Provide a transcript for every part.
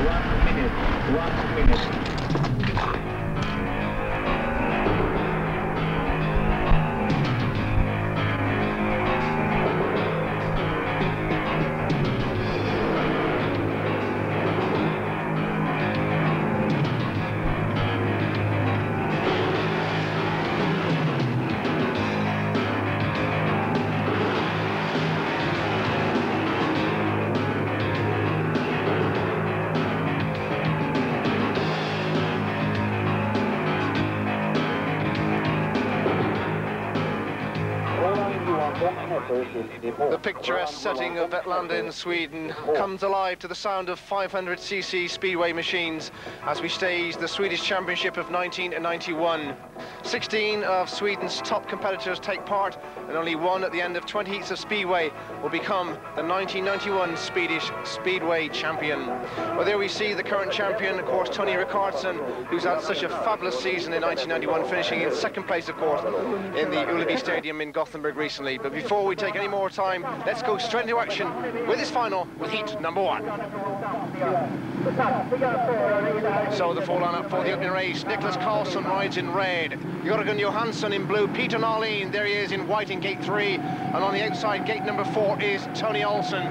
1 minute. The picturesque setting of Vetlanda in Sweden comes alive to the sound of 500cc speedway machines as we stage the Swedish Championship of 1991. 16 of Sweden's top competitors take part, and only one at the end of 20 heats of speedway will become the 1991 Swedish Speedway champion. Well, there we see the current champion, of course, Tony Carlson, who's had such a fabulous season in 1991, finishing in second place, of course, in the Ullevi Stadium in Gothenburg recently. But before we take any more time, let's go straight into action with this final, with heat number 1. So the full lineup for the opening race: Nicholas Carlson rides in red, Jörgen Johansson in blue, Peter Norlin, there he is in white in gate 3, and on the outside, gate number 4, is Tony Olsen.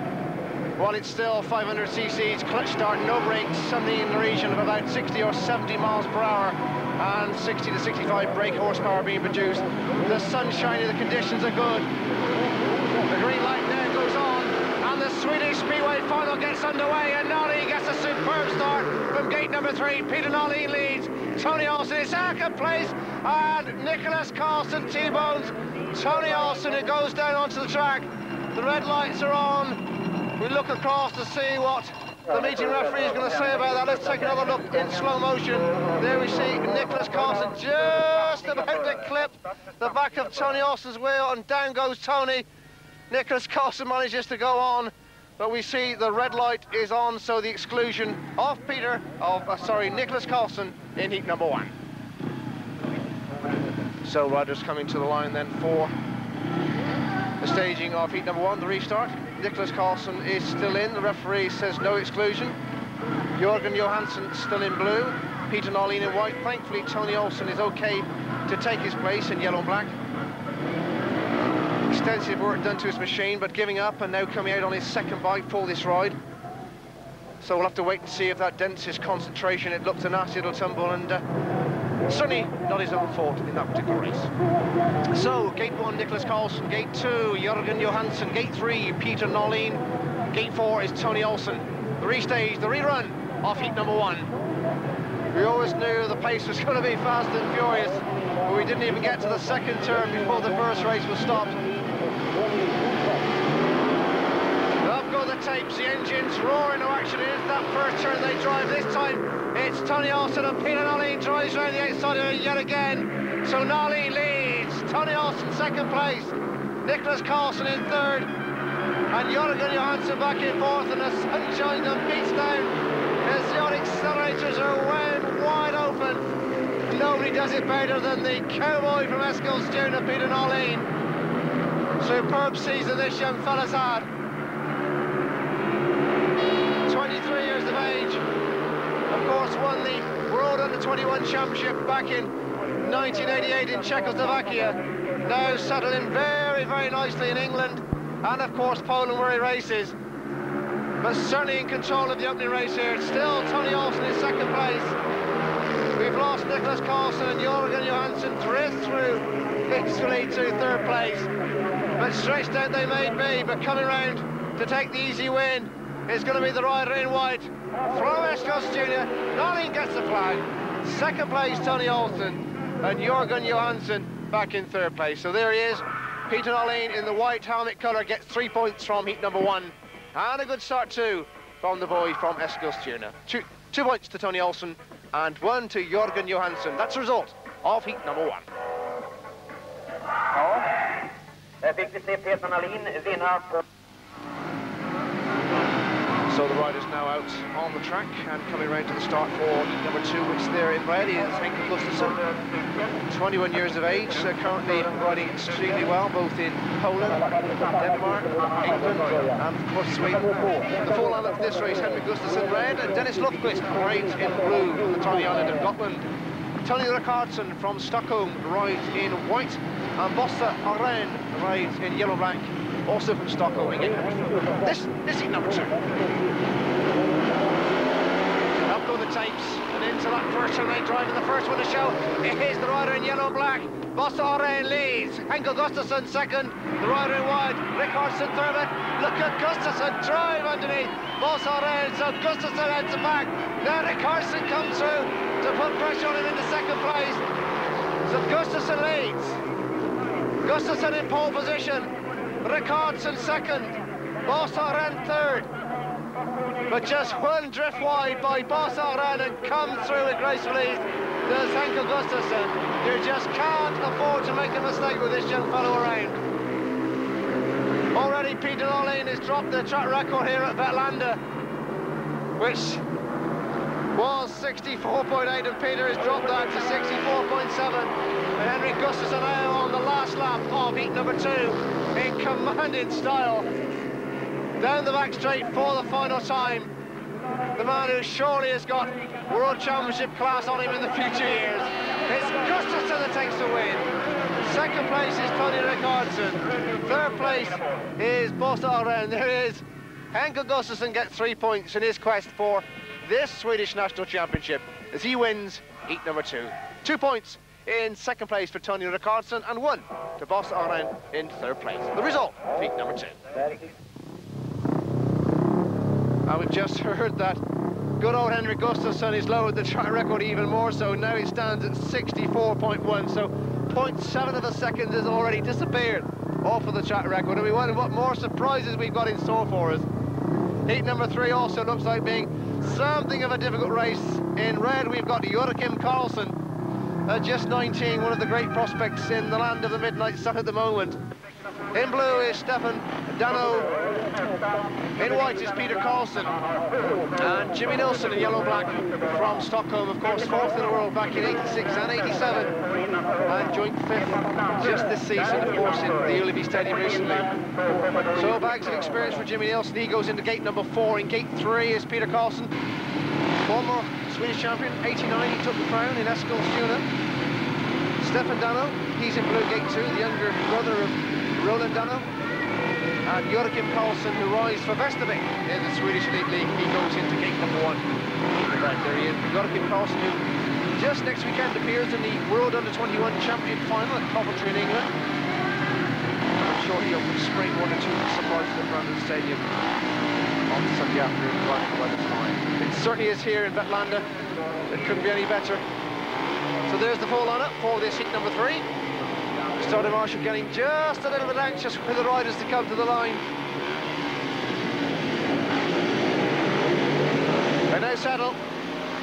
While it's still 500cc's, clutch start, no brakes, something in the region of about 60 or 70 miles per hour, and 60 to 65 brake horsepower being produced. The sun's shining, the conditions are good. The green light now goes on, and the Swedish Speedway final gets underway, and Norlin gets a superb start from gate number 3. Peter Norlin leads, Tony Olsen in second place, and Nicholas Carlson T-bones Tony Olsen, who goes down onto the track. The red lights are on. We look across to see what the meeting referee is going to say about that. Let's take another look in slow motion. There we see Nicholas Carlson just about to clip the back of Tony Olsen's wheel, and down goes Tony. Nicholas Carlson manages to go on, but we see the red light is on, so the exclusion of Nicholas Carlson in heat number 1. So riders coming to the line then for the staging of heat number 1, the restart. Nicholas Carlson is still in. The referee says no exclusion. Jörgen Johansson still in blue. Peter Norlin in white. Thankfully, Tony Olsen is okay to take his place in yellow and black. Extensive work done to his machine, but giving up and now coming out on his second bike for this ride. So we'll have to wait and see if that dents his concentration. It looked a nasty little tumble, and certainly not his own fault in that particular race. So, gate 1, Nicholas Carlson. Gate 2, Jörgen Johansson. Gate 3, Peter Norlin. Gate 4 is Tony Olsen. The restage, the rerun of heat number 1. We always knew the pace was going to be fast and furious, but we didn't even get to the second turn before the first race was stopped. Up go the tapes, the engines roar into action. It is that first turn they drive. This time it's Tony Olsen, and Peter Norlin drives around the outside of it yet again. So Norlin leads, Tony Olsen second place, Nicholas Carlson in third, and Jörgen Johansson back in fourth, and the sunshine and beats down as the accelerators are wound wide open. Nobody does it better than the cowboy from Eskilstuna, Peter Norlin. Superb season this young fella's had. 23 years of age. Of course, won the World Under-21 Championship back in 1988 in Czechoslovakia. Now settled in very, very nicely in England, and of course Poland, where he races. But certainly in control of the opening race here. It's still Tony Olsen in second place. We've lost Nicholas Carlson, and Jörgen Johansson drift through peacefully to third place. But stretched out they may be, but coming round to take the easy win is going to be the rider in white from Eskilstuna. Norlin gets the flag. Second place, Tony Olsen, and Jörgen Johansson back in third place. So there he is. Peter Norlin in the white helmet colour gets 3 points from heat number 1. And a good start too from the boy from Eskilstuna. Two points to Tony Olsen and 1 to Jörgen Johansson. That's the result of heat number 1. Ja, fick vi se Peter Norlin vinna på. So the riders now out on the track and coming round to the start for heat number 2, which there in red is Henkel Gustafsson, 21 years of age, currently riding extremely well, both in Poland, Denmark, England, and of course Sweden. The full lineup for this race: Henrik Gustafsson red, and Dennis Lundqvist rides in blue from the tiny island of Gotland. Tony Rickardson from Stockholm rides in white, and Bosse Arén rides in yellow-black, also from Stockholm. This is number 2. Up go the tapes, and into that first turn right drive, and the first one to show is the rider in yellow-black. Bosse Arén leads, Henkel Gustafsson second, the rider in white, Rickardson third. Look at Gustafsson drive underneath Bosse Arén, so Gustafsson heads it back. Now Rickardson comes through to put pressure on him into second place. So Gustafsson leads. Gustafsson in pole position, Rickardson second, Bosse Arén third. But just one drift wide by Bosse Arén and comes through with graceful ease does Henkel Gustafsson. You just can't afford to make a mistake with this young fellow around. Already Peter Norlin has dropped the track record here at Vetlanda, which was 64.8, and Peter has dropped that to 64.7. And Henrik Gustafsson now on the last lap of heat number 2 in commanding style. Down the back straight for the final time. The man who surely has got World Championship class on him in the future years. It's Gustafsson that takes the win. Second place is Tony Rickardson. Third place is Bosse Arén. There he is. Henkel Gustafsson gets 3 points in his quest for this Swedish National Championship as he wins heat number 2. 2 points in second place for Tony Rickardson and 1 to Bosse Arén in third place. The result of heat number 2. And we've just heard that good old Henrik Gustafsson has lowered the track record even more, so now he stands at 64.1, so 0.7 of a second has already disappeared off of the track record, and we wonder what more surprises we've got in store for us. Heat number 3 also looks like being something of a difficult race. In red we've got Joachim Carlson, just 19, one of the great prospects in the land of the midnight sun at the moment. In blue is Stefan Dano, in white is Peter Carlson, and Jimmy Nielsen in yellow-black from Stockholm, of course, 4th in the world back in 86 and 87, and joint 5th just this season, of course, in the Ullevi Stadium recently. So bags of experience for Jimmy Nielsen. He goes into gate number 4. In gate 3 is Peter Carlson, former Swedish champion, 89, he took the crown in Eskilstuna. Stefan Dano, he's in blue, gate 2, the younger brother of Roland Dano. And Joachim Carlson, who rides for Västervik in the Swedish Elite League, he goes into gate number 1. There he is, Joachim Carlson, who just next weekend appears in the World Under-21 Champion Final at Coventry in England. I'm sure he'll spring 1 or 2 surprises at Brandon Stadium on Sunday afternoon, provided the weather's fine. It certainly is here in Vetlanda. It couldn't be any better. So there's the full lineup for this heat number 3. Starting Marshall getting just a little bit anxious for the riders to come to the line. They now settle.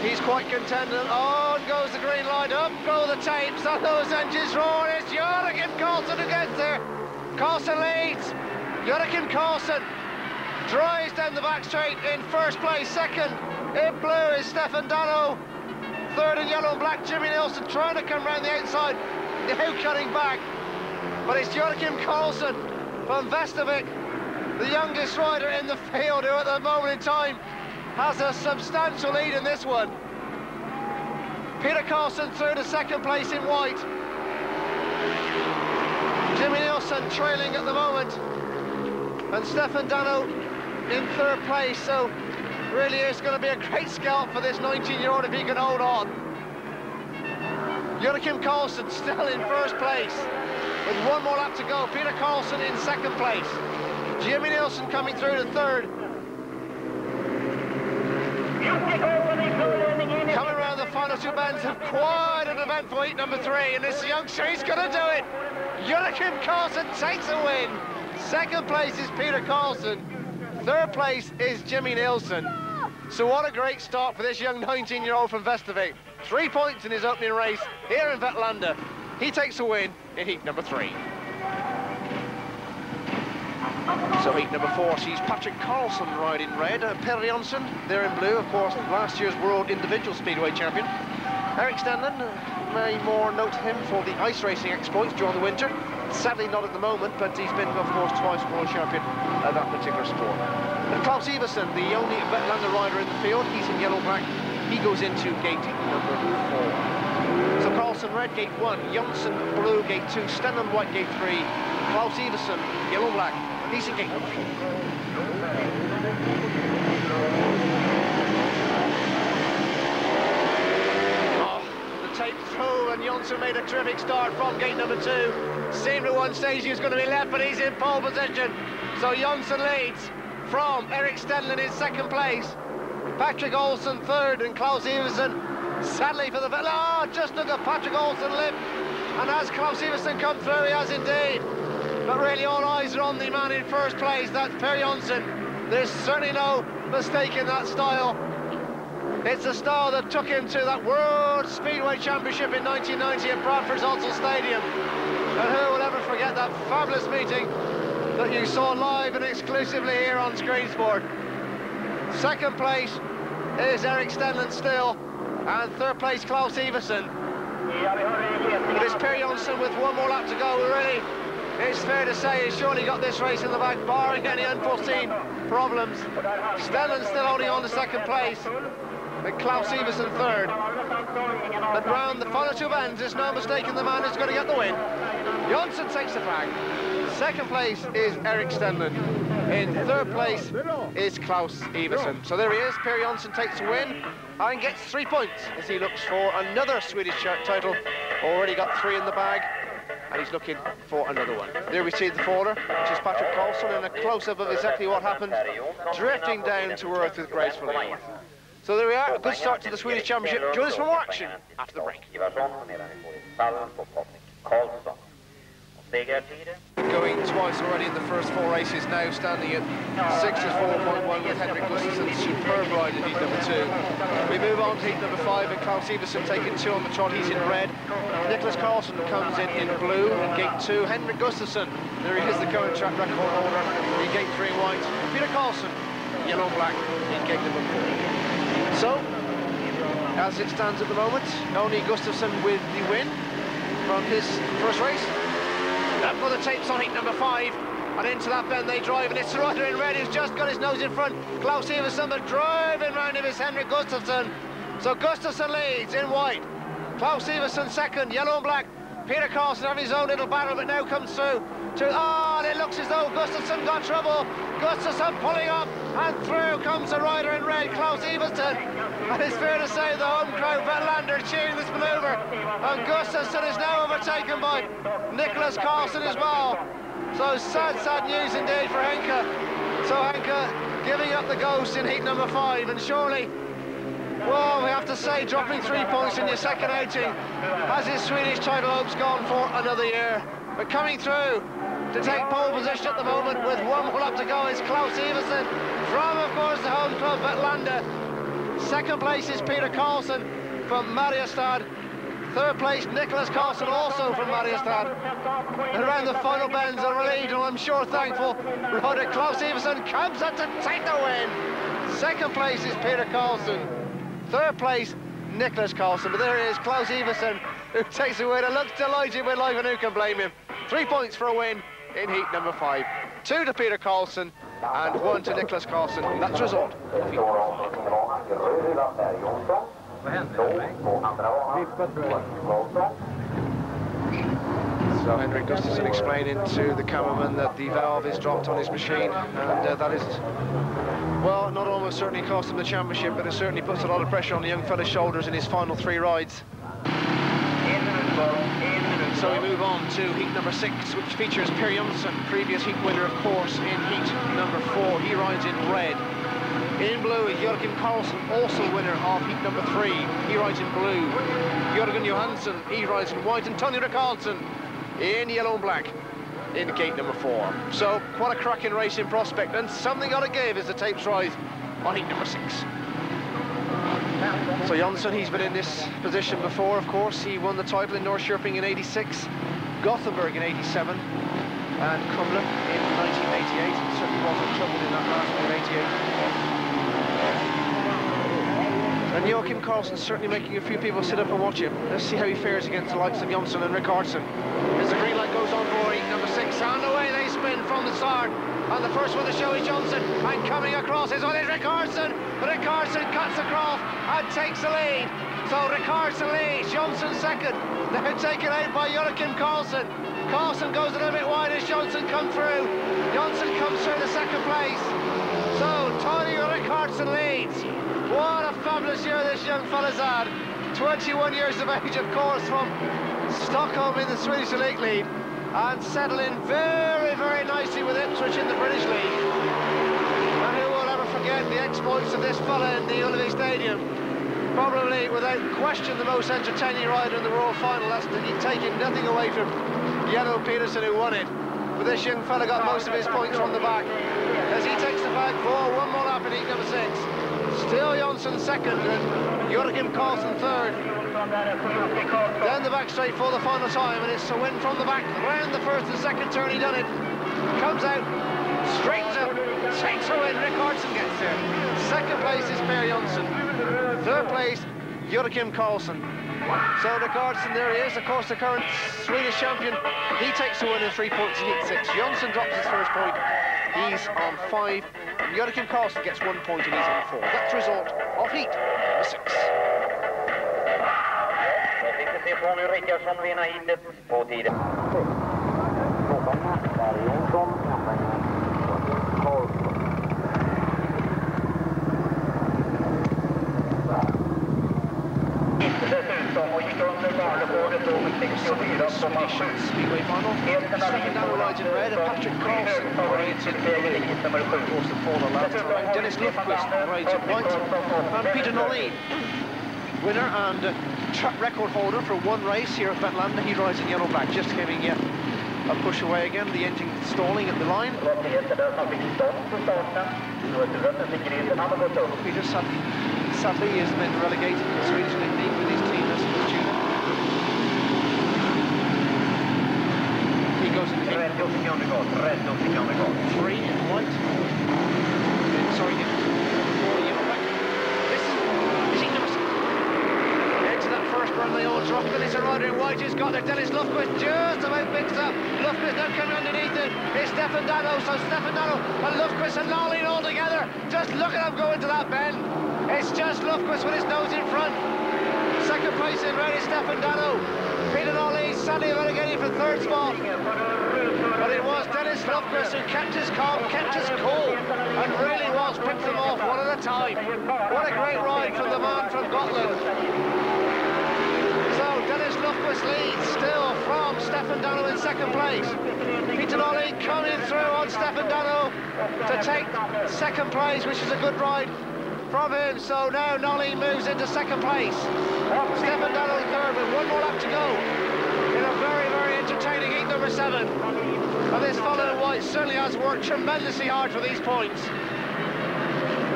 He's quite content, and on goes the green light, up go the tapes, and those engines roar. It's Joachim Carlson who gets there. Carlson leads. Joachim Carlson drives down the back straight in first place. Second in blue is Stefan Dano. Third in yellow and black, Jimmy Nielsen trying to come round the outside. Now cutting back, but it's Joachim Carlson from Västervik, the youngest rider in the field, who at the moment in time has a substantial lead in this one. Peter Carlson through to second place in white. Jimmy Nielsen trailing at the moment, and Stefan Dano in third place, so really it's going to be a great scalp for this 19-year-old if he can hold on. Joachim Carlson still in first place with 1 more lap to go. Peter Carlson in second place. Jimmy Nielsen coming through to third. Coming around the final 2 bends of quite an event for heat number 3, and this youngster, he's going to do it. Joachim Carlson takes a win. Second place is Peter Carlson. Third place is Jimmy Nielsen. So what a great start for this young 19-year-old from Västervik. 3 points in his opening race here in Vetlanda. He takes a win in heat number 3. So heat number 4 sees Patrick Carlson ride in red, Per Jonsson there in blue, of course, last year's World Individual Speedway champion. Erik Stenlund, may more note him for the ice racing exploits during the winter. Sadly not at the moment, but he's been, of course, twice World Champion of that particular sport. And Klaus Iversen, the only Vetlanda rider in the field, he's in yellow-black. He goes into gate number 4. So Carlson red, gate 1, Jonsson blue, gate 2, Stenlund white, gate 3, Klaus Iversen, yellow-black, he's in gate number 4. Tape through, and Jonsson made a terrific start from gate number 2. Seemed at one stage he was going to be left, but he's in pole position. So Jonsson leads from Erik Stenlund in 2nd place, Patrick Olsen 3rd, and Klaus Iversen, sadly for the just took a Patrick Olsen lip, and has Klaus Iversen come through? He has indeed. But really all eyes are on the man in 1st place, that's Per Jonsson. There's certainly no mistake in that style. It's a style that took him to that World Speedway Championship in 1990 at Bradford's Odsal Stadium. And who will ever forget that fabulous meeting that you saw live and exclusively here on Scrensport. 2nd place is Erik Stenlund still, and 3rd place Klaus Iversen. But it's Per Jonsson with 1 more lap to go. Really, it's fair to say he's surely got this race in the bag, barring any unforeseen problems. Stenlund still holding on to 2nd place, and Klaus Iversen 3rd. But round the final 2 bends, there's no mistaking the man who's going to get the win. Jonsson takes the flag. 2nd place is Erik Stenlund. In 3rd place is Klaus Iversen. So there he is. Per Jonsson takes the win and gets 3 points as he looks for another Swedish title. Already got 3 in the bag, and he's looking for another one. There we see the faller, which is Patrick Carlson, and a close-up of exactly what happened, drifting down to earth with graceful ease. So there we are, a good start to the Swedish Championship. Join us for more action after the break. Going twice already in the first 4 races, now standing at 6-4.1 with Henrik Gustafsson's superb ride in heat number 2. We move on to heat number 5, and Klaus Iversen taking 2 on the trot, he's in red. Nicholas Carlson comes in blue in gate 2. Henrik Gustafsson, there he is, the current track record holder, in gate 3 in white. Peter Carlson, yellow-black in gate number 4. So, as it stands at the moment, only Gustafsson with the win from his first race. Up for the tapes on heat number 5, and into that bend they drive, and it's the rider in red who's just got his nose in front, Klaus Iversen, but driving round him is Henrik Gustafsson. So Gustafsson leads in white, Klaus Iversen 2nd, yellow and black. Peter Carlson having his own little battle, but now comes through to, and it looks as though Gustafsson got trouble. Gustafsson pulling up, and through comes the rider in red, Klaus Iversen. And it's fair to say the home crowd, Vetlanda, are cheering this manoeuvre. And Gustafsson is now overtaken by Nicholas Carlson as well. So sad, sad news indeed for Henke. So Henke giving up the ghost in heat number 5, and surely, well, we have to say, dropping 3 points in your 2nd outing has his Swedish title hopes gone for another year. But coming through to take pole position at the moment with 1 more lap to go is Klaus Iversen from, of course, the home club Vetlanda. 2nd place is Peter Carlson from Mariestad. 3rd place, Nicholas Carlson, also from Mariestad. And around the final bends are relieved, and I'm sure thankful, rider Klaus Iversen comes up to take the win. 2nd place is Peter Carlson. 3rd place, Nicholas Carlson. But there he is, Klaus Iversen, who takes the win and looks delighted with life, and who can blame him? 3 points for a win in heat number 5. 2 to Peter Carlson and 1 to Nicholas Carlson. That's the result of heat number 5. So Henrik Gustafsson explaining to the cameraman that the valve is dropped on his machine, and that is, well, not almost certainly cost him the championship, but it certainly puts a lot of pressure on the young fella's shoulders in his final 3 rides. So we move on to heat number 6, which features Per Jonsson, previous heat winner, of course, in heat number 4. He rides in red. In blue is Jörgen Carlson, also winner of heat number 3. He rides in blue. Jörgen Johansson, he rides in white. And Tony Carlson in yellow and black in gate number 4. So quite a cracking racing prospect, and something got to give as the tapes rise on heat number 6. So Jonsson, he's been in this position before, of course. He won the title in Norrköping in '86, Gothenburg in '87, and Krumler in 1988. Certainly wasn't trouble in that last one in 88. And Joachim Carlson certainly making a few people sit up and watch him. Let's see how he fares against the likes of Nielsen and Carlson. As the green light goes on for heat number 6, and away they spin from the start. And the first one to show is Johnson, and coming across is Carlson. Carlson cuts across and takes the lead. So Carlson leads, Johnson second. Now taken out by Joachim Carlson. Carlson goes a little bit wide as Johnson comes through. Johnson comes through the second place. So Tony Carlson leads. What a fabulous year this young fella's had. 21 years of age, of course, from Stockholm in the Swedish Elite League, and settling very, very nicely with Ipswich in the British League. And who will ever forget the exploits of this fella in the Ullevi Stadium? Probably, without question, the most entertaining rider in the Royal Final. That's taking nothing away from Yellow Peterson, who won it. But this young fella got most of his points from the back as he takes the flag for one more lap in heat number 6. Still Johnson second and Joachim Carlson third. Down the back straight for the final time, and it's a win from the back round the first and second turn. He done it. Comes out, straightens up, takes a win. Carlson gets there. Second place is Per Johnson. Third place, Joachim Carlson. So Carlson, there he is, of course, the current Swedish champion. He takes the win in 3 points in heat 6. Johnson drops his first point. He's on 5. And Joachim Carlson gets 1 point and he's on 4. That's the result of heat number 6. Speedway final. Vetlanda rides in red, and Patrick Carlson rides in blue. Of course, the faller last time. Dennis Lundqvist rides in white, and Peter Noline, winner and track record holder for one race here at Vetlanda. He rides in yellow-black, just giving you a push away again. The engine stalling at the line. Peter sadly has been relegated to the Swedish League with his team as a student. He goes in 3 in white. Sorry, 4 yellow black. This is heat number 6. Into that first run, they all drop, but it's a rider in white who's got there. Dennis Lundqvist just about picks up. Lundqvist now coming underneath it. It's Stefan Dano, so Stefan Dano and Lundqvist and Noline all together. Just look at him go into that bend. It's just Lundqvist with his nose in front. Second place in red is Stefan Dano. Peter Noline sadly relegated for third spot. But it was Dennis Lundqvist who kept his calm, kept his cool, and really was picked them off one at a time. What a great ride from the man from Gotland. So Dennis Lundqvist leads still from Stefan Dano in second place. Peter Noline coming through on Stefan Dano to take second place, which is a good ride from him. So now Noline moves into second place. Stefan Dano third with one more lap to go in a very, very entertaining heat number 7. And this fellow in white certainly has worked tremendously hard for these points.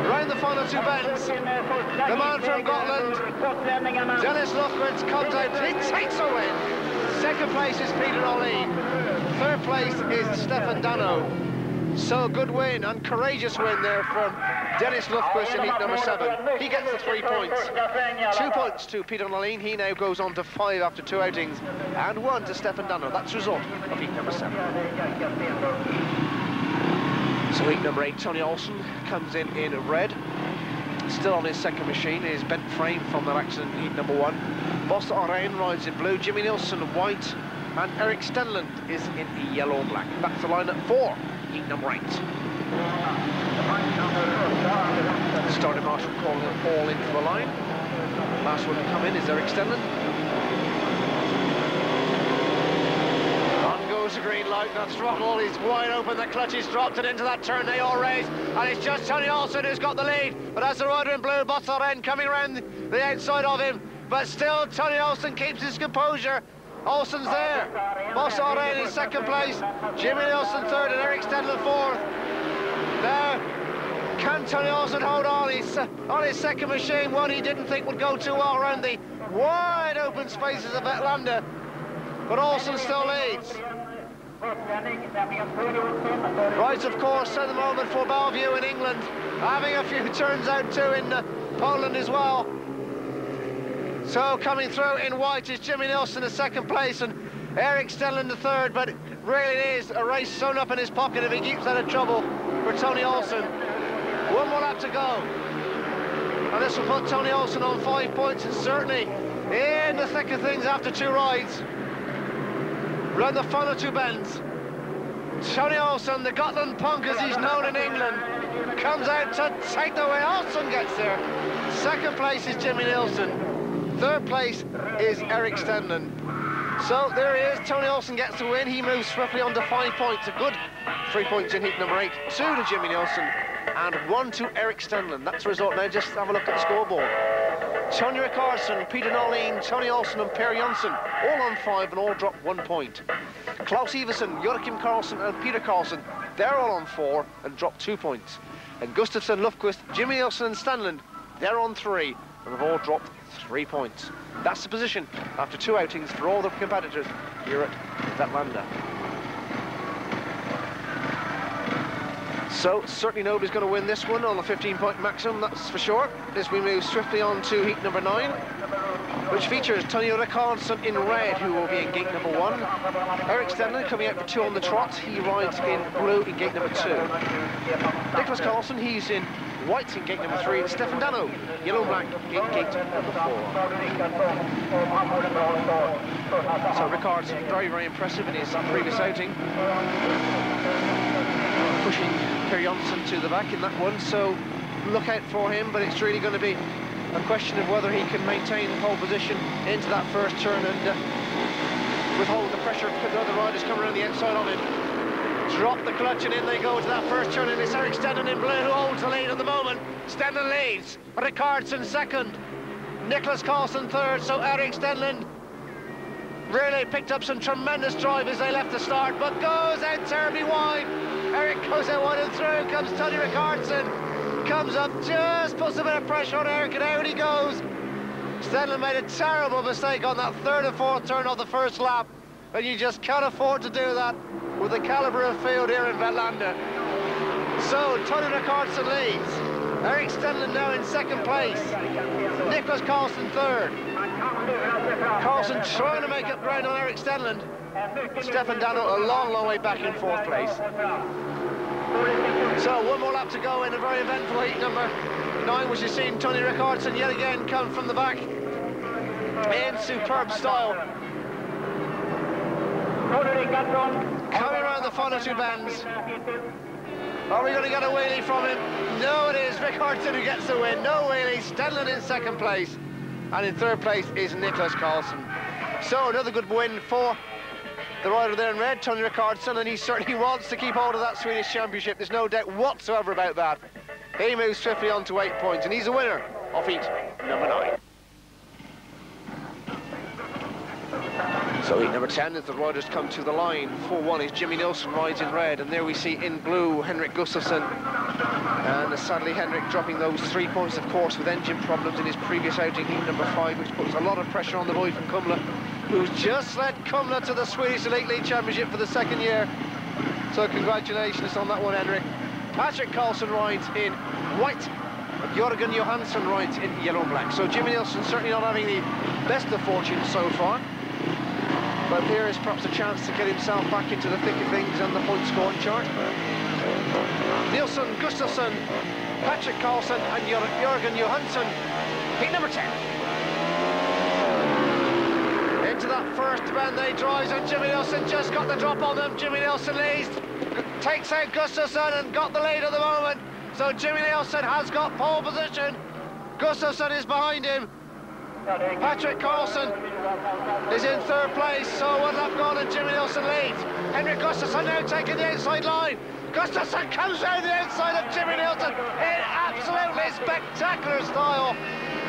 Round the final 2 bends, the man from Gotland, Dennis Lundqvist, comes out. He takes a win. Second place is Peter Noline. Third place is Stefan Dano. So good win and courageous win there from Dennis Lundqvist in heat number 7. He gets the 3 points. 2 points to Peter Noline. He now goes on to 5 after 2 outings, and 1 to Stefan Dano. That's the result of heat number 7. So heat number 8, Tony Olsen comes in red. Still on his second machine, his bent frame from that accident in heat number 1. Boss Arain rides in blue, Jimmy Nielsen white, and Eric Stenland is in yellow and black. That's the lineup for heat number 8. Starting marshal calling them all into the line. Last one to come in is Eric Stenland. On goes the green light, that throttle is wide open, the clutch is dropped, and into that turn they all race, and it's just Tony Olsen who's got the lead. But as the rider in blue, Bossaren coming around the outside of him, but still Tony Olsen keeps his composure. Olsen's there. Bossaren in second place, Jimmy Nielsen third, and Eric Stenland fourth. Now, can Tony Olsen hold on? He's on his second machine, one he didn't think would go too well around the wide open spaces of Vetlanda, but Olsen still leads. Right, of course, at the moment for Bellevue in England, having a few turns out too in Poland as well. So coming through in white is Jimmy Nielsen in second place and Erik Stenlund the third, but really it is a race sewn up in his pocket if he keeps out of trouble for Tony Olsen. One more lap to go. And this will put Tony Olsen on 5 points and certainly in the thick of things after 2 rides. Round the final 2 bends. Tony Olsen, the Gotland punk as he's known in England, comes out to take the win. Olsen gets there. Second place is Jimmy Nielsen. Third place is Erik Stenlund. So there he is, Tony Olsen gets the win. He moves swiftly on to 5 points. A good 3 points in heat number 8. 2 to Jimmy Nielsen and 1 to Erik Stenlund. That's the result now. Just have a look at the scoreboard. Tony Carlson, Peter Nolin, Tony Olsen and Per Jonsson all on 5 and all drop 1 point. Klaus Iversen, Joachim Carlson and Peter Carlson, they're all on 4 and drop 2 points. And Gustafsson, Lufquist, Jimmy Nielsen and Stenlund, they're on 3 and have all dropped 3 points. That's the position after 2 outings for all the competitors here at Vetlanda. So certainly nobody's going to win this one on a 15-point maximum, that's for sure. As we move swiftly on to heat number 9, which features Tony Carlson in red, who will be in gate number 1. Erik Stenlund coming out for 2 on the trot. He rides in blue in gate number 2. Nicholas Carlson, he's in white in gate number 3. And Stefan Dano, yellow and black in gate number 4. So Ricardson, very, very impressive in his previous outing. Pushing Per Jonsson to the back in that one, so look out for him, but it's really going to be a question of whether he can maintain the pole position into that first turn and withhold the pressure of the other riders coming around the outside on him. Drop the clutch and in they go to that first turn, and it's Erik Stenlund in blue who holds the lead at the moment. Stenlund leads, Ricardson second, Nicholas Carlson third, so Erik Stenlund really picked up some tremendous drive as they left the start, but goes out terribly wide. Erik goes out wide and through comes Tony Ricardson. Comes up, just puts a bit of pressure on Erik and out he goes. Stenlund made a terrible mistake on that third and fourth turn of the first lap, and you just can't afford to do that with the calibre of field here in Vetlanda. So Tony Ricardson leads. Erik Stenlund now in second place. Nicholas Carlson third. Carlson trying to make up ground on Erik Stenlund. Stefan Dano a long, long way back in fourth place. So 1 more lap to go in a very eventful heat number 9, which has seen Tony Ricardson yet again come from the back in superb style. Coming around the final 2 bends. Are we going to get a wheelie from him? No, it is Ricardson who gets the win. No wheelie. Stenlund in second place. And in third place is Nicholas Carlson. So another good win for the rider there in red, Tony Ricardson, and he certainly wants to keep hold of that Swedish championship. There's no doubt whatsoever about that. He moves swiftly on to 8 points, and he's the winner of heat number 9. So heat number 10 as the riders come to the line. 4-1 is Jimmy Nielsen rides in red, and there we see in blue Henrik Gustafsson. And sadly Henrik dropping those 3 points, of course, with engine problems in his previous outing, heat number 5, which puts a lot of pressure on the boy from Kumla, who's just led Kumla to the Swedish Elite League Championship for the 2nd year. So congratulations on that one, Henrik. Patrick Carlson rides in white, and Jörgen Johansson rides in yellow and black. So Jimmy Nielsen certainly not having the best of fortune so far, but here is perhaps a chance to get himself back into the thick of things on the point scoring chart. Nielsen, Gustafsson, Patrick Carlson and Jörgen Johansson, heat number 10. Into that first bend they drives, and Jimmy Nielsen just got the drop on them. Jimmy Nielsen leads, takes out Gustafsson and got the lead at the moment. So Jimmy Nielsen has got pole position. Gustafsson is behind him. Patrick Carlson is in third place, so 1 lap gone and Jimmy Nielsen leads. Henrik Gustafsson now taking the outside line. Gustafsson comes round the outside of Jimmy Nielsen in absolutely spectacular style.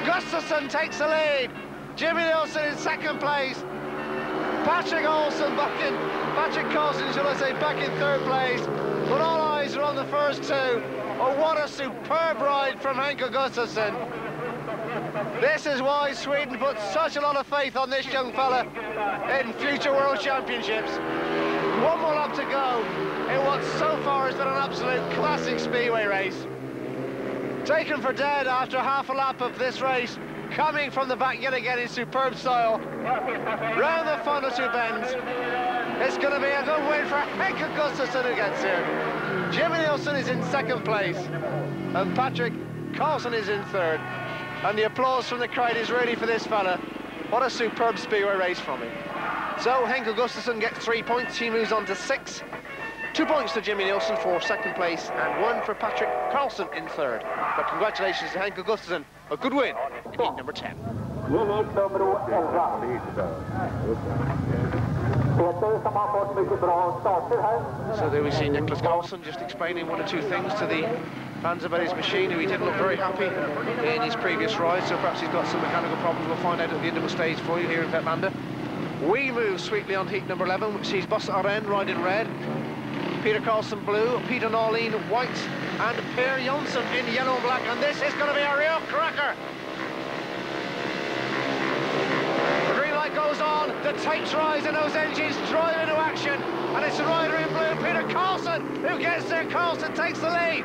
Gustafsson takes the lead. Jimmy Nielsen in second place. Patrick Carlson, shall I say, back in third place. But all eyes are on the first 2. Oh, what a superb ride from Henrik Gustafsson. This is why Sweden puts such a lot of faith on this young fella in future World Championships. 1 more lap to go in what so far has been an absolute classic speedway race. Taken for dead after half a lap of this race, coming from the back yet again in superb style. Round the final two bends. It's going to be a good win for Henke Gustafsson who gets here. Jimmy Nielsen is in second place, and Patrick Carlson is in third. And the applause from the crowd is ready for this fella. What a superb speedway race from him. So Henke Gustafsson gets 3 points, he moves on to 6. 2 points to Jimmy Nielsen for second place, and 1 for Patrick Carlson in third. But congratulations to Henke Gustafsson, a good win in heat number 10. So there we see Nicholas Carlson just explaining 1 or 2 things to the fans about his machine, who he didn't look very happy in his previous ride, so perhaps he's got some mechanical problems. We'll find out at the interval stage for you here in Vetlanda. We move sweetly on heat number 11, which sees Bosse Arén ride in red, Peter Carlson blue, Peter Norlin white, and Per Jonsson in yellow and black, and this is going to be a real cracker. The green light goes on, the tapes rise and those engines drive into action, and it's the rider in blue, Peter Carlson, who gets there. Carlson takes the lead.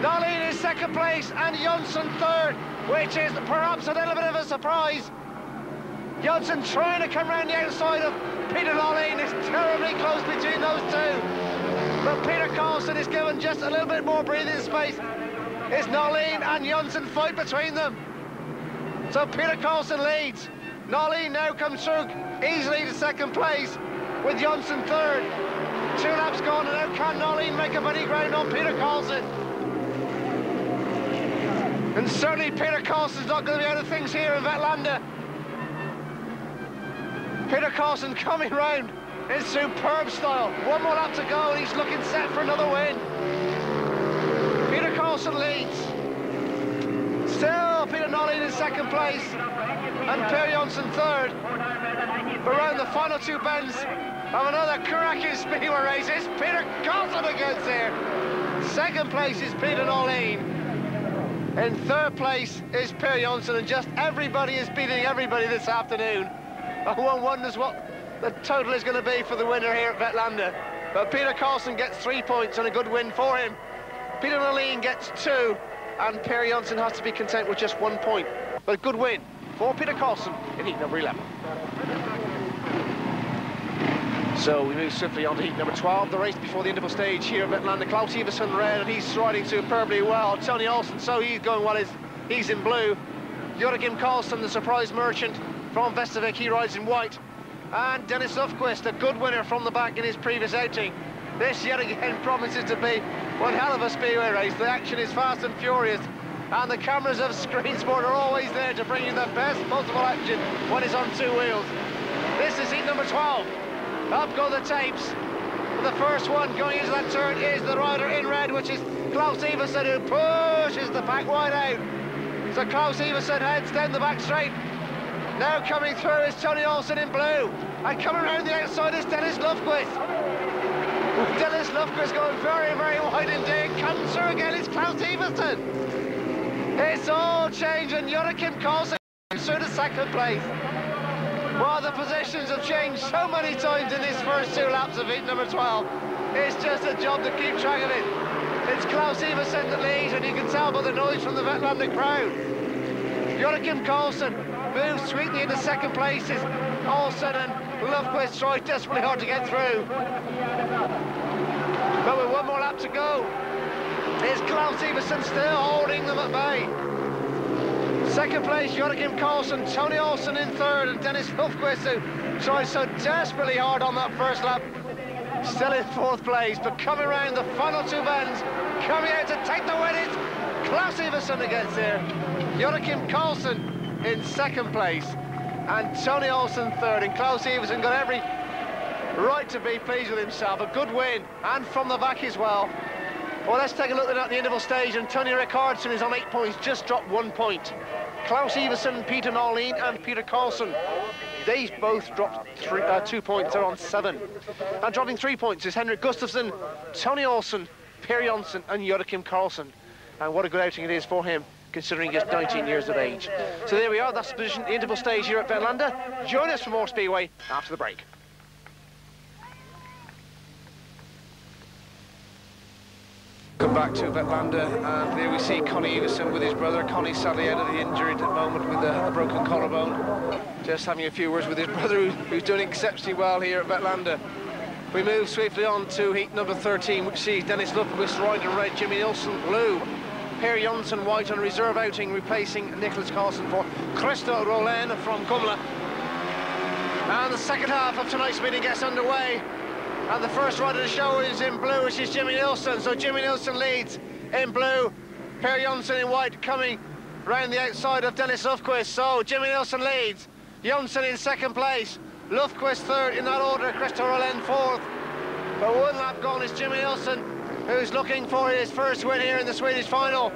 Norlin is second place and Jonsson third, which is perhaps a little bit of a surprise. Jonsson trying to come round the outside of Peter Norlin. It's terribly close between those two. But Peter Carlson is given just a little bit more breathing space. It's Norlin and Jonsson fight between them. So Peter Carlson leads. Norlin now comes through easily to second place with Jonsson third. 2 laps gone, and now can Norlin make up any ground on Peter Carlson? And certainly Peter Carlson's not going to be out of things here in Vetlanda. Peter Carlson coming round in superb style. 1 more lap to go and he's looking set for another win. Peter Carlson leads. Still Peter Norlin in second place and Per Jonsson third. But around the final 2 bends of another cracking speedway race, it's Peter Carlson who gets here. Second place is Peter Norlin. In third place is Per Jonsson, and just everybody is beating everybody this afternoon. One wonders what the total is going to be for the winner here at Vetlanda. But Peter Carlson gets 3 points and a good win for him. Peter Norlin gets 2, and Per Jonsson has to be content with just 1 point. But a good win for Peter Carlson in heat number 11. So we move swiftly on to heat number 12, the race before the interval stage here at Vetlanda. Klaus Iversen red, and he's riding superbly well. Tony Olsen, so he's going well, he's in blue. Joachim Carlson, the surprise merchant from Vestavik, he rides in white. And Dennis Lundqvist, a good winner from the back in his previous outing. This yet again promises to be one hell of a speedway race. The action is fast and furious, and the cameras of Screensport are always there to bring you the best possible action when it's on 2 wheels. This is heat number 12. Up go the tapes. The first one going into that turn is the rider in red, which is Klaus Iversen, who pushes the pack wide out. So Klaus Iversen heads down the back straight. Now coming through is Tony Olsen in blue, and coming around the outside is Dennis Lundqvist. Dennis Lundqvist going very, very wide indeed. Comes through again, it's Klaus Iversen. It's all changed, and Joachim Carlson comes through to second place. Well, the positions have changed so many times in these first 2 laps of heat number 12. It's just a job to keep track of it. It's Klaus Iversen that leads, and you can tell by the noise from the Vetlanda crowd. Joachim Carlson moves sweetly into second places. Olsen and Lundqvist try desperately hard to get through. But with 1 more lap to go, is Klaus Iversen still holding them at bay. Second place, Joachim Carlson, Tony Olsen in third, and Dennis Lundqvist, who tried so desperately hard on that first lap, still in 4th place. But coming around the final 2 bends, coming out to take the win, it's Klaus Iversen who gets there. Joachim Carlson in second place, and Tony Olsen third, and Klaus Iversen got every right to be pleased with himself. A good win, and from the back as well. Well, let's take a look at the interval stage, and Tony Rickardson is on 8 points, just dropped 1 point. Klaus Iversen, Peter Norlin and Peter Carlson, they both dropped 2 points, they're on 7. And dropping 3 points is Henrik Gustafsson, Tony Olsen, Per Jonsson and Joachim Carlson. And what a good outing it is for him, considering he's 19 years of age. So there we are, that's the position, the interval stage here at Vetlanda. Join us for more Speedway after the break. Come back to Vetlanda, and there we see Connie Everson with his brother. Connie sadly out of the injury at the moment with a broken collarbone. Just having a few words with his brother, who's doing exceptionally well here at Vetlanda. We move swiftly on to heat number 13, which sees Dennis Lundqvist riding in red, Jimmy Nielsen blue, Per Jonsson white on reserve outing, replacing Nicholas Carlson for Christo Rollin from Kumla. And the second half of tonight's meeting gets underway. And the first rider of the show is in blue, which is Jimmy Nielsen. So Jimmy Nielsen leads in blue, Per Jonsson in white coming round the outside of Dennis Lundqvist. So Jimmy Nielsen leads, Jonsson in second place, Lundqvist third in that order, Christo Rollin fourth. But one lap gone is Jimmy Nielsen, who's looking for his first win here in the Swedish final.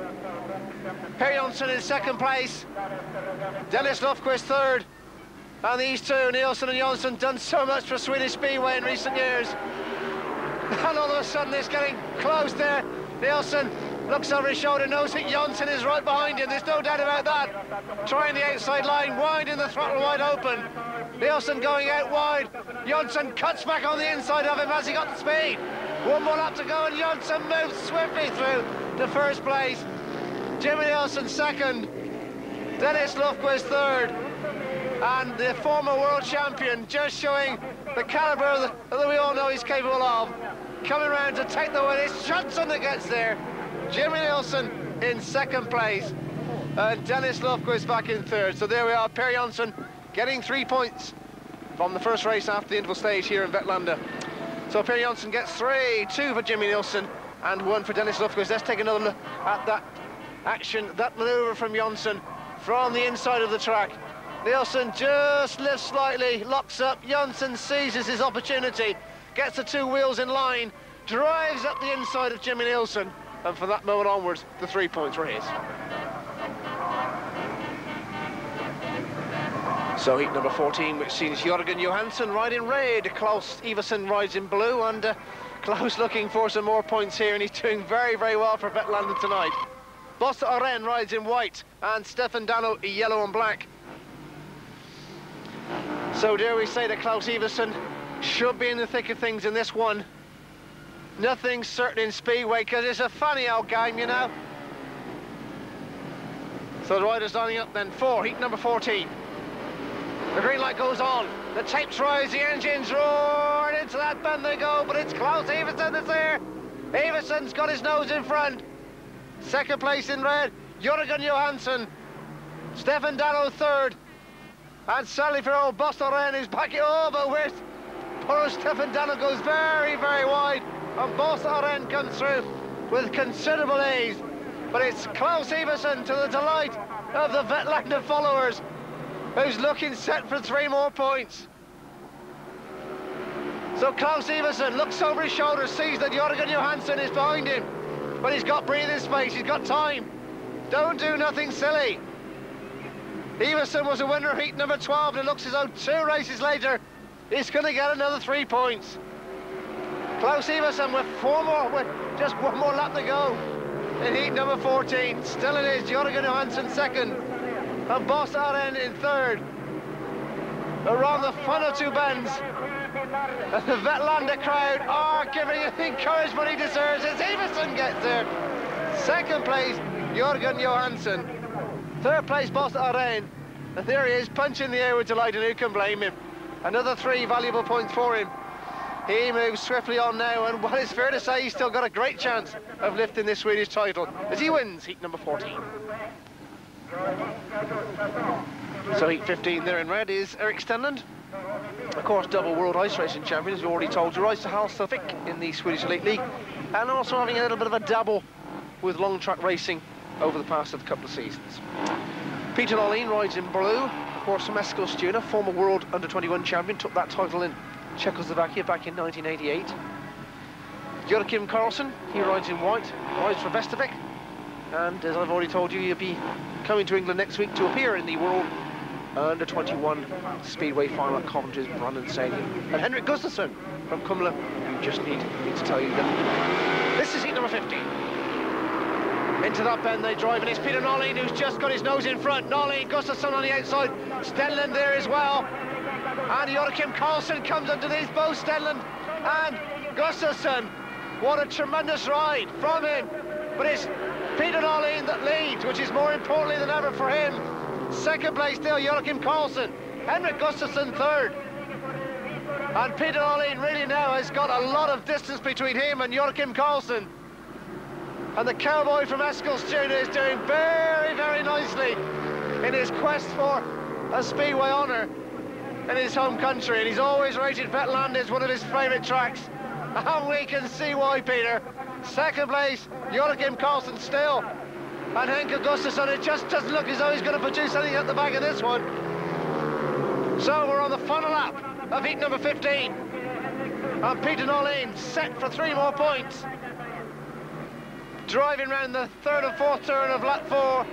Per Jonsson in second place, Dennis Lundqvist third. And these two, Nielsen and Jonsson, done so much for Swedish Speedway in recent years. And all of a sudden it's getting close there. Nielsen looks over his shoulder, knows that Jonsson is right behind him, there's no doubt about that. Trying the outside line, winding the throttle wide open. Nielsen going out wide. Jonsson cuts back on the inside of him as he got the speed. One more lap to go and Jonsson moves swiftly through to first place. Jimmy Nielsen second. Dennis Lundqvist third. And the former world champion just showing the calibre that we all know he's capable of. Coming around to take the win, it's Jonsson that gets there. Jimmy Nielsen in second place. And Dennis Lundqvist back in third. So there we are, Per Jonsson getting 3 points from the first race after the interval stage here in Vetlanda. So Per Jonsson gets 3, 2 for Jimmy Nielsen and 1 for Dennis Lundqvist. Let's take another look at that action, that manoeuvre from Jonsson from the inside of the track. Nielsen just lifts slightly, locks up, Jonsson seizes his opportunity, gets the two wheels in line, drives up the inside of Jimmy Nielsen, and from that moment onwards, the 3 points were his. So heat number 14, which sees Jörgen Johansson ride in red, Klaus Iversen rides in blue, and Klaus looking for some more points here, and he's doing very, very well for Vetlanda tonight. Bosse Oren rides in white, and Stefan Dano yellow and black. So dare we say that Klaus Iversen should be in the thick of things in this one. Nothing's certain in Speedway, because it's a funny old game, you know. So the riders lining up then for heat number 14. The green light goes on, the tapes rise, the engines roar, and into that bend they go, but it's Klaus Iversen that's there. Iversen's got his nose in front. Second place in red, Jörgen Johansson. Stefan Dano third. And sadly for old Bosse Oren, who's back it over with. Poor Stefan Dano goes very, very wide, and Bosse Oren comes through with considerable ease. But it's Klaus Iversen, to the delight of the Vetlanda followers, who's looking set for 3 more points. So Klaus Iversen looks over his shoulder, sees that Jörgen Johansson is behind him, but he's got breathing space, he's got time. Don't do nothing silly. Iversen was a winner of heat number 12, and it looks as though 2 races later, he's going to get another 3 points. Klaus Iversen with just 1 more lap to go in heat number 14. Still it is Jörgen Johansson second, and Bosse Oren in third. Around the final 2 bends, and the Vetlanda crowd are giving him the encouragement he deserves as Iversen gets there. Second place, Jörgen Johansson. Third place, Bosse Oren. And there he is, punching the air with delight, and who can blame him? Another 3 valuable points for him. He moves swiftly on now, and well, it's fair to say he's still got a great chance of lifting this Swedish title as he wins heat number 14. So heat 15 there in red is Erik Stenlund. Of course, double world ice racing champion, as we already told you, rides to Halstavik in the Swedish Elite League, and also having a little bit of a dabble with long track racing over the past couple of seasons. Peter Noline rides in blue, of course from Eskilstuna, former world under-21 champion, took that title in Czechoslovakia back in 1988. Joachim Carlson, he rides in white, rides for Vestavik, and as I've already told you, he'll be coming to England next week to appear in the world under-21 Speedway final at Coventry's Brandon Stadium. And Henrik Gustafsson from Kumla, you just need to tell you that this is heat number 15. Into that bend they drive, and it's Peter Noline who's just got his nose in front. Noline, Gustafsson on the outside, Stenlund there as well. And Joachim Carlson comes underneath both Stenlund and Gustafsson. What a tremendous ride from him. But it's Peter Noleen that leads, which is more importantly than ever for him. Second place still, Joachim Carlson. Henrik Gustafsson third. And Peter Noleen really now has got a lot of distance between him and Joachim Carlson. And the cowboy from Eskilstuna is doing very, very nicely in his quest for a speedway honour in his home country. And he's always rated Vetlanda as one of his favourite tracks. And we can see why, Peter. Second place, Joachim Carlson still. And Henrik Gustafsson, it just doesn't look as though he's going to produce anything at the back of this one. So we're on the final lap of heat number 15. And Peter Noleen set for 3 more points. Driving round the third and fourth turn of lap 4.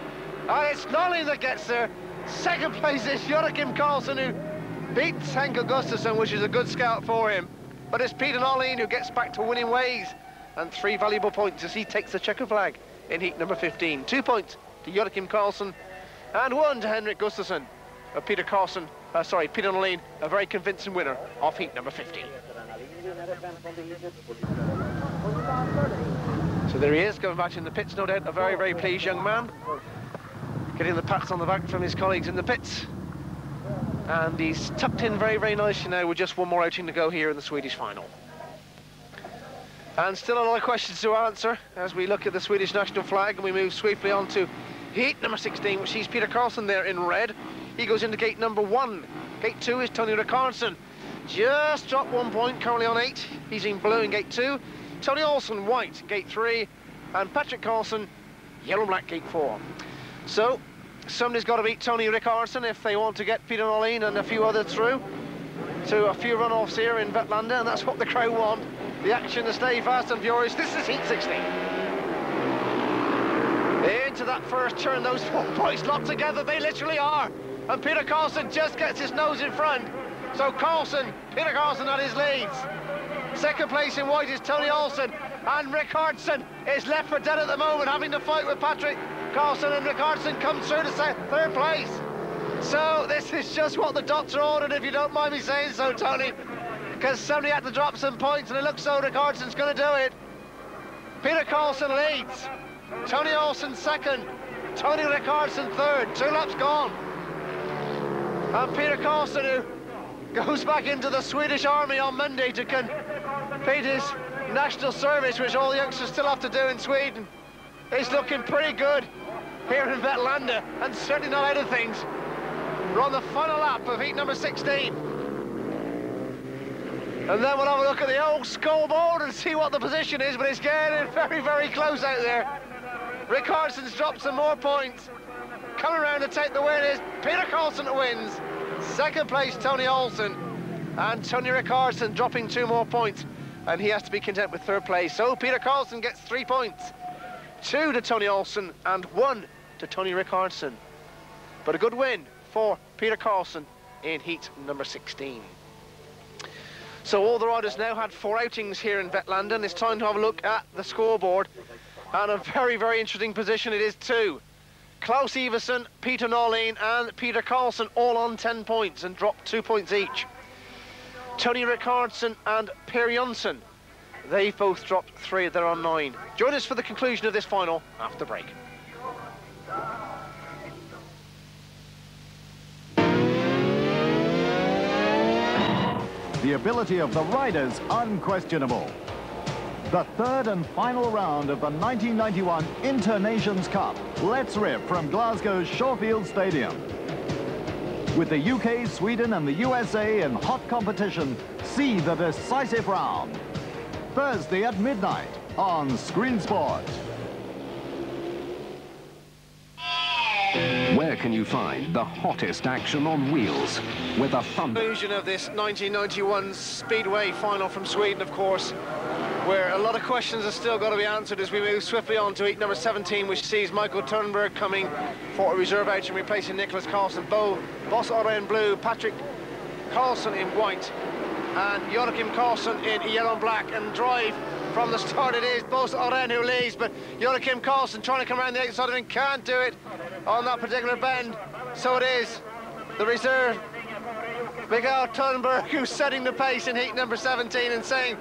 And it's Noleen that gets there. Second place is Joachim Carlson, who beats Henrik Gustafsson, which is a good scout for him. But it's Peter Noleen who gets back to winning ways. And 3 valuable points as he takes the checker flag in heat number 15. 2 points to Joachim Carlson and 1 to Henrik Gustafsson. Peter Noleen, a very convincing winner of heat number 15. So there he is, going back in the pits, no doubt a very, very pleased young man. Getting the pats on the back from his colleagues in the pits. And he's tucked in very, very nicely now with just 1 more outing to go here in the Swedish final. And still a lot of questions to answer as we look at the Swedish national flag, and we move swiftly on to heat number 16, which sees Peter Carlson there in red. He goes into gate number 1. Gate 2 is Tony Rickardson. Just dropped 1 point, currently on 8. He's in blue in gate 2. Tony Olsen, white, gate 3. And Patrick Carlson, yellow and black, gate 4. So, somebody's got to beat Tony Rickardson if they want to get Peter Noleen and a few others through to a few runoffs here in Vetlanda, and that's what the crowd want. The action to stay fast and furious. This is heat 16. Into that first turn, those 4 boys locked together, they literally are. And Peter Carlson just gets his nose in front. So Peter Carlson at his leads. Second place in white is Tony Olsen, and Rickardson is left for dead at the moment, having to fight with Patrick Carlson, and Rickardson comes through to third place. So this is just what the doctor ordered, if you don't mind me saying so, Tony, because somebody had to drop some points, and it looks so Rickardson's going to do it. Peter Carlson leads, Tony Olsen second, Tony Rickardson third, 2 laps gone. And Peter Carlson, who goes back into the Swedish Army on Monday to complete his national service, which all youngsters still have to do in Sweden, is looking pretty good here in Vetlanda, and certainly not out of things. We're on the final lap of heat number 16. And then we'll have a look at the old scoreboard and see what the position is, but it's getting very, very close out there. Rickardson's dropped some more points. Coming around to take the win is Peter Carlson that wins. Second place, Tony Olsen. And Tony Rickardson dropping 2 more points. And he has to be content with third place. So Peter Carlson gets 3 points. 2 to Tony Olsen and 1 to Tony Rickardson. But a good win for Peter Carlson in heat number 16. So all the riders now had 4 outings here in Vetlanda, and it's time to have a look at the scoreboard. And a very, very interesting position it is too. Klaus Iversen, Peter Noleen and Peter Carlson all on 10 points and dropped 2 points each. Tony Rickardson and Per Jönsson, they've both dropped 3, they're on 9. Join us for the conclusion of this final after the break. The ability of the riders unquestionable. The third and final round of the 1991 Inter-Nations Cup. Let's rip from Glasgow's Shorefield Stadium. With the UK, Sweden and the USA in hot competition, see the decisive round. Thursday at midnight on Scrensport. Where can you find the hottest action on wheels? Where the thunder... Conclusion of this 1991 Speedway final from Sweden, of course, where a lot of questions have still got to be answered as we move swiftly on to heat number 17, which sees Michael Turnberg coming for a reserve outing, replacing Nicholas Carlson. Boss Otto in blue, Patrick Carlson in white, and Joachim Carlson in yellow and black, and drive from the start it is Boss Oren who leads, but Joachim Carlson trying to come around the outside of him, can't do it on that particular bend. So it is the reserve, Mikael Turnberg, who's setting the pace in heat number 17 and saying,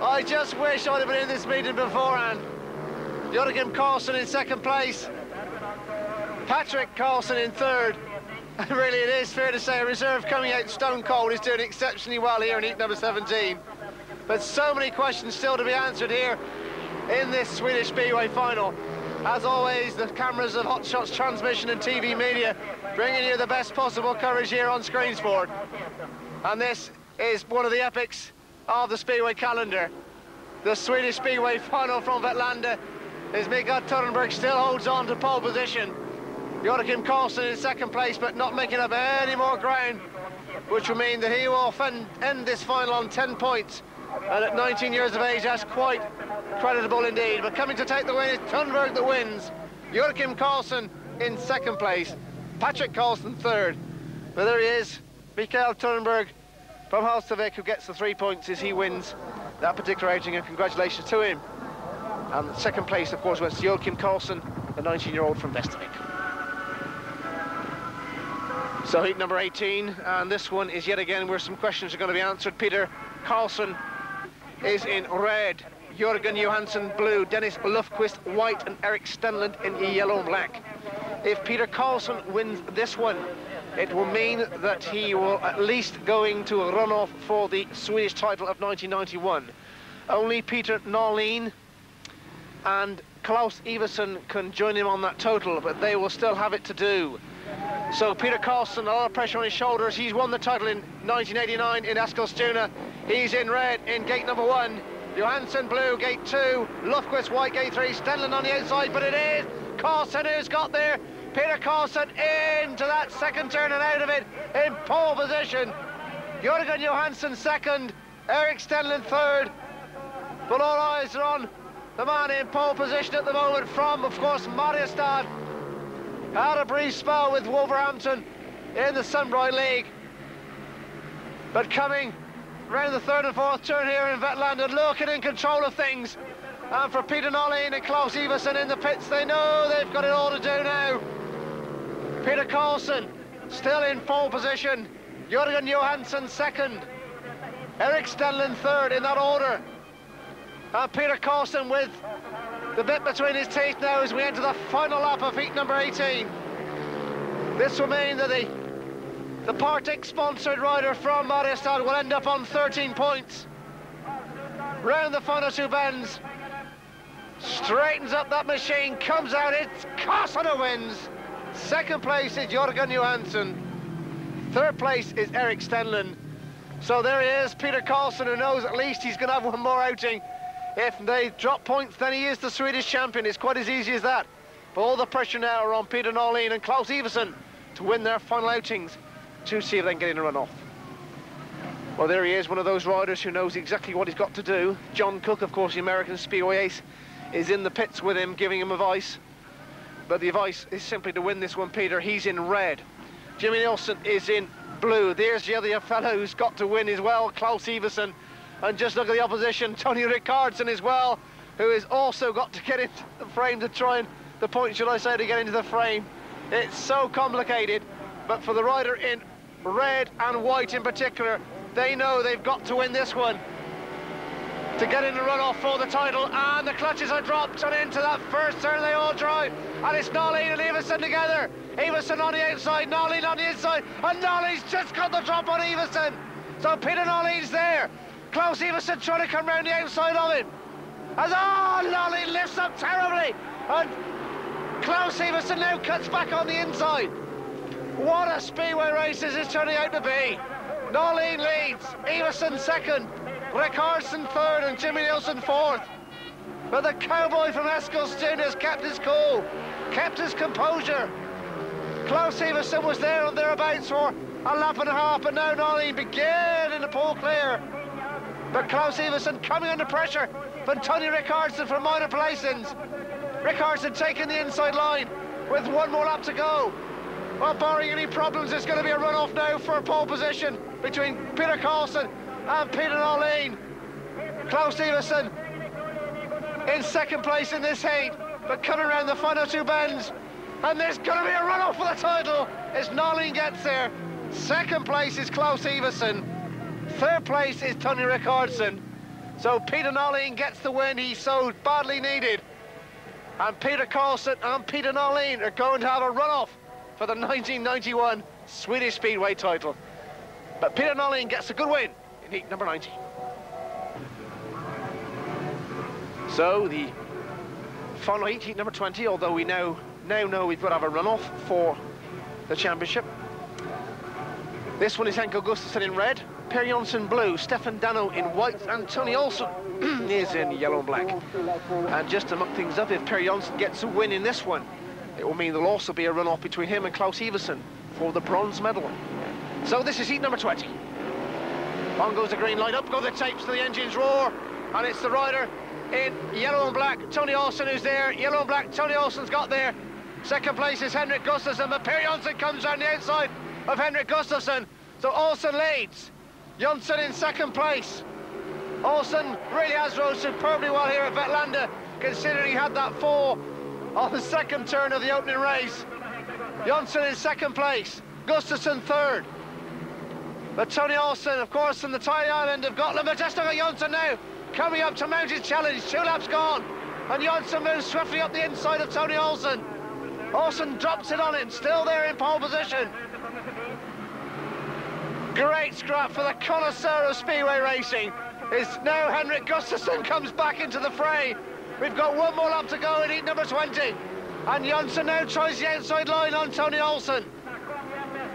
I just wish I'd have been in this meeting beforehand. Joachim Carlson in second place. Patrick Carlson in third. And really, it is fair to say a reserve coming out stone cold is doing exceptionally well here in heat number 17. But so many questions still to be answered here in this Swedish Speedway final. As always, the cameras of Hot Shots Transmission and TV Media bringing you the best possible coverage here on Scrensport. And this is one of the epics of the Speedway calendar. The Swedish Speedway final from Vetlanda is Mikael Törnberg still holds on to pole position. Joachim Carlson in second place, but not making up any more ground, which will mean that he will end this final on 10 points. And at 19 years of age, that's quite creditable indeed. But coming to take the win is Törnberg that wins. Joachim Carlson in second place. Patrick Carlson third. But there he is, Mikael Törnberg from Hallstavik, who gets the 3 points as he wins that particular outing, and congratulations to him. And second place, of course, was Joachim Carlson, the 19-year-old from Västervik. So heat number 18, and this one is yet again where some questions are going to be answered. Peter Carlson is in red, Jörgen Johansson blue, Dennis Lufquist white, and Eric Stenlund in yellow and black. If Peter Carlson wins this one, it will mean that he will at least going to a runoff for the Swedish title of 1991. Only Peter Norlin and Klaus Iversen can join him on that total, but they will still have it to do. So Peter Carlson, a lot of pressure on his shoulders. He's won the title in 1989 in Eskilstuna. He's in red in gate number 1. Johansson blue, gate 2. Lufquist white, gate 3. Stenlund on the outside, but it is Carlson who's got there. Peter Carlson into that second turn and out of it in pole position. Jörgen Johansson second, Eric Stenlund third. But all eyes are on the man in pole position at the moment from, of course, Mariestad. Had a brief spell with Wolverhampton in the Sunbright League. But coming round the third and fourth turn here in Vetlanda, looking in control of things. And for Peter Norlin and Klaus Iversen in the pits, they know they've got it all to do now. Peter Carlson still in pole position. Jörgen Johansson second. Eric Stenlund third in that order. And Peter Carlson with the bit between his teeth now as we enter the final lap of heat number 18. This will mean that the Partick-sponsored rider from Mariestad will end up on 13 points. Round the final two bends. Straightens up that machine, comes out, it's Carlson who wins. Second place is Jörgen Johansson. Third place is Eric Stenlund. So there he is, Peter Carlson, who knows at least he's going to have one more outing. If they drop points, then he is the Swedish champion. It's quite as easy as that. But all the pressure now are on Peter Norlin and Klaus Iversen to win their final outings to see if they can get in a run-off. Well, there he is, one of those riders who knows exactly what he's got to do. John Cook, of course, the American Speedway ace, is in the pits with him, giving him advice. But the advice is simply to win this one, Peter. He's in red. Jimmy Nielsen is in blue. There's the other fellow who's got to win as well, Klaus Iversen. And just look at the opposition, Tony Rickardsson as well, who has also got to get into the frame to try and, the point should I say, to get into the frame. It's so complicated, but for the rider in red and white in particular, they know they've got to win this one to get in the runoff for the title. And the clutches are dropped, and into that first turn they all drive, and it's Norlin and Iversen together. Iversen on the outside, Norlin on the inside, and Norlin's just got the drop on Iversen. So Peter Norlin's there. Klaus Iversen trying to come round the outside of him. As Norlin lifts up terribly, and Klaus Iversen now cuts back on the inside. What a speedway race this is turning out to be. Norlin leads, Iversen second, Rickardsson third, and Jimmy Nielsen fourth. But the cowboy from Eskilstuna has kept his cool, kept his composure. Klaus Iversen was there or thereabouts for a lap and a half, but now Norlin beginning to pull clear. But Klaus Iversen coming under pressure from Tony Rickardsson from minor places. Rickardsson taking the inside line with one more lap to go. Well, barring any problems, there's going to be a runoff now for pole position between Peter Carlson and Peter Norlin. Klaus Iversen in second place in this heat, but coming around the final two bends, and there's going to be a runoff for the title as Norlin gets there. Second place is Klaus Iversen. Third place is Tony Rickardsson. So Peter Nolleen gets the win he so badly needed. And Peter Carlson and Peter Nolleen are going to have a run-off for the 1991 Swedish Speedway title. But Peter Nolleen gets a good win in heat number 90. So the final heat number 20, although we now know we've got to have a run-off for the championship. This one is Henko Gustafsson in red, Per Jonsson blue, Stefan Dano in white, and Tony Olsson is in yellow and black. And just to muck things up, if Per Jonsson gets a win in this one, it will mean there'll also be a run-off between him and Klaus Iversen for the bronze medal. So this is heat number 20. On goes the green light, up go the tapes to the engines roar, and it's the rider in yellow and black, Tony Olsson, who's there. Yellow and black, Tony Olsson's got there. Second place is Henrik Gustafsson, but Per Jonsson comes around the outside of Henrik Gustafsson. So Olsson leads. Jonsson in second place. Olsson really has rode superbly well here at Vetlanda, considering he had that fall on the second turn of the opening race. Jonsson in second place. Gustafsson third. But Tony Olsson, of course, from the tiny island of Gotland, but just look at Jonsson now, coming up to mount his challenge. 2 laps gone, and Jonsson moves swiftly up the inside of Tony Olsson. Olsson drops it on him, still there in pole position. Great scrap for the connoisseur of speedway racing. Is now Henrik Gustafsson comes back into the fray. We've got 1 more lap to go in heat number 20. And Jonsson now tries the outside line on Tony Olsson.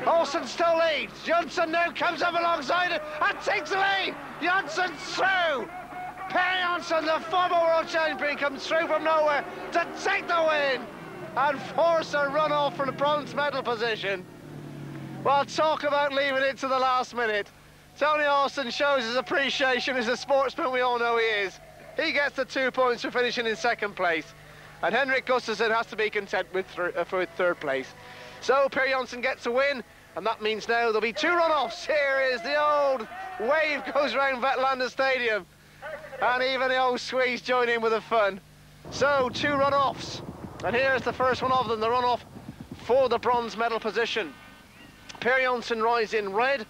Olsson still leads. Jonsson now comes up alongside him and takes the lead. Jonsson's through. Per Jonsson, the former world champion, comes through from nowhere to take the win and force a run-off for the bronze medal position. Well, talk about leaving it to the last minute. Tony Olsson shows his appreciation as a sportsman we all know he is. He gets the 2 points for finishing in second place. And Henrik Gustafsson has to be content with third place. So Per Jonsson gets a win, and that means now there'll be 2 run-offs. Here is the old wave goes around Vetlanda Stadium. And even the old Swedes join in with the fun. So 2 run-offs. And here's the first one of them, the run-off for the bronze medal position. Per Jonsson rides in red,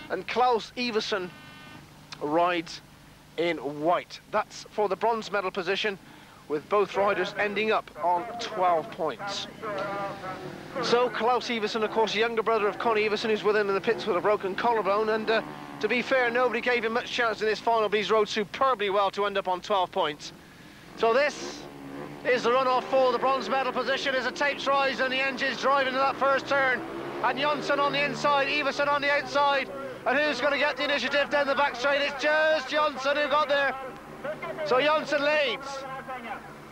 and Klaus Iversen rides in white. That's for the bronze medal position, with both riders ending up on 12 points. So Klaus Iversen, of course, younger brother of Connie Iversen, who's with him in the pits with a broken collarbone, and to be fair, nobody gave him much chance in this final, but he's rode superbly well to end up on 12 points. So this is the run-off for the bronze medal position as the tapes rise and the engine's driving to that first turn. And Jonsson on the inside, Iversen on the outside. And who's going to get the initiative down the back straight? It's just Jonsson who got there. So Jonsson leads.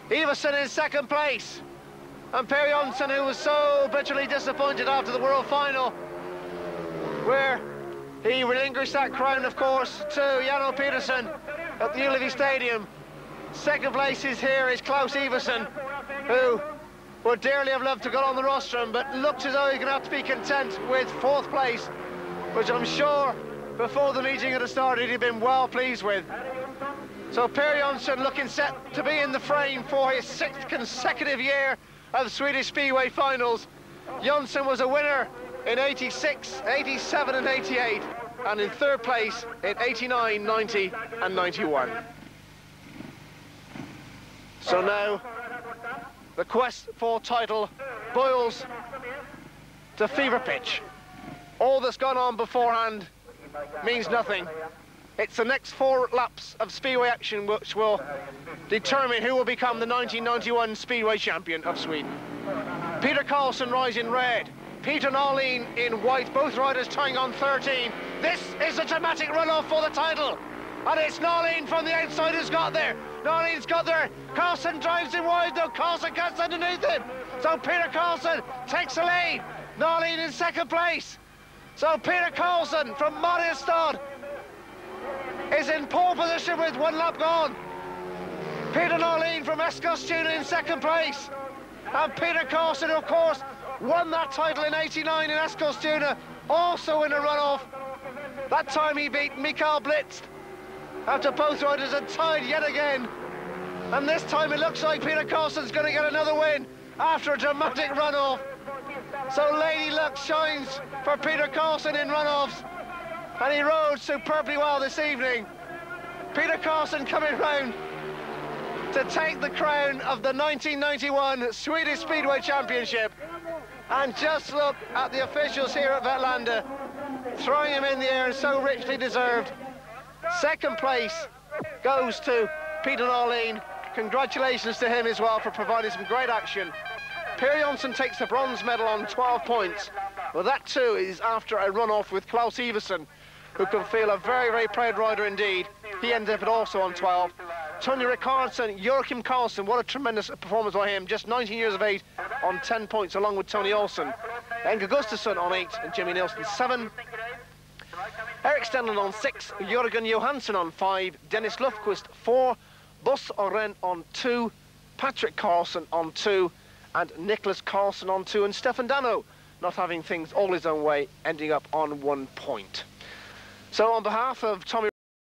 Iversen in second place. And Per Jonsson, who was so bitterly disappointed after the world final, where he relinquished that crown, of course, to Jano Petersen at the Ullevi Stadium. Second place is here is Klaus Iversen, who would dearly have loved to go on the rostrum, but looks as though he's going to have to be content with 4th place, which I'm sure before the meeting had started he'd been well pleased with. So Per Jonsson looking set to be in the frame for his 6th consecutive year of Swedish Speedway finals. Jonsson was a winner in 86, 87 and 88, and in 3rd place in 89, 90 and 91. So now the quest for title boils to fever pitch. All that's gone on beforehand means nothing. It's the next 4 laps of Speedway action which will determine who will become the 1991 Speedway champion of Sweden. Peter Carlson rides in red, Peter Nolleen in white, both riders tying on 13. This is a dramatic run-off for the title. And it's Nolleen from the outside who's got there. Nolleen's got there. Carlson drives in wide, though. Carlson gets underneath him. So Peter Carlson takes the lead. Nolleen in second place. So Peter Carlson from Mariestad is in pole position with 1 lap gone. Peter Nolleen from Eskilstuna in second place. And Peter Carlson, who of course won that title in 89 in Eskilstuna, also in a runoff. That time he beat Mikael Blitz after both riders had tied yet again. And this time it looks like Peter Carlson's going to get another win after a dramatic runoff. So Lady Luck shines for Peter Carlson in runoffs, and he rode superbly well this evening. Peter Carlson coming round to take the crown of the 1991 Swedish Speedway Championship. And just look at the officials here at Vetlanda, throwing him in the air, and so richly deserved. Second place goes to Peter Norlin. Congratulations to him as well for providing some great action. Per Jonsson takes the bronze medal on 12 points. Well, that too is after a run-off with Klaus Iversen, who can feel a very, very proud rider indeed. He ends up also on 12. Tony Rickardson, Joachim Carlson, what a tremendous performance by him. Just 19 years of age on 10 points, along with Tony Olsen. Enga Gustafsson on 8 and Jimmy Nielsen 7. Eric Stenlund on 6, Jörgen Johansson on 5, Dennis Lufquist 4, Bus Oren on 2, Patrick Carlson on 2, and Nicholas Carlson on 2, and Stefan Dano not having things all his own way, ending up on 1 point. So on behalf of Tommy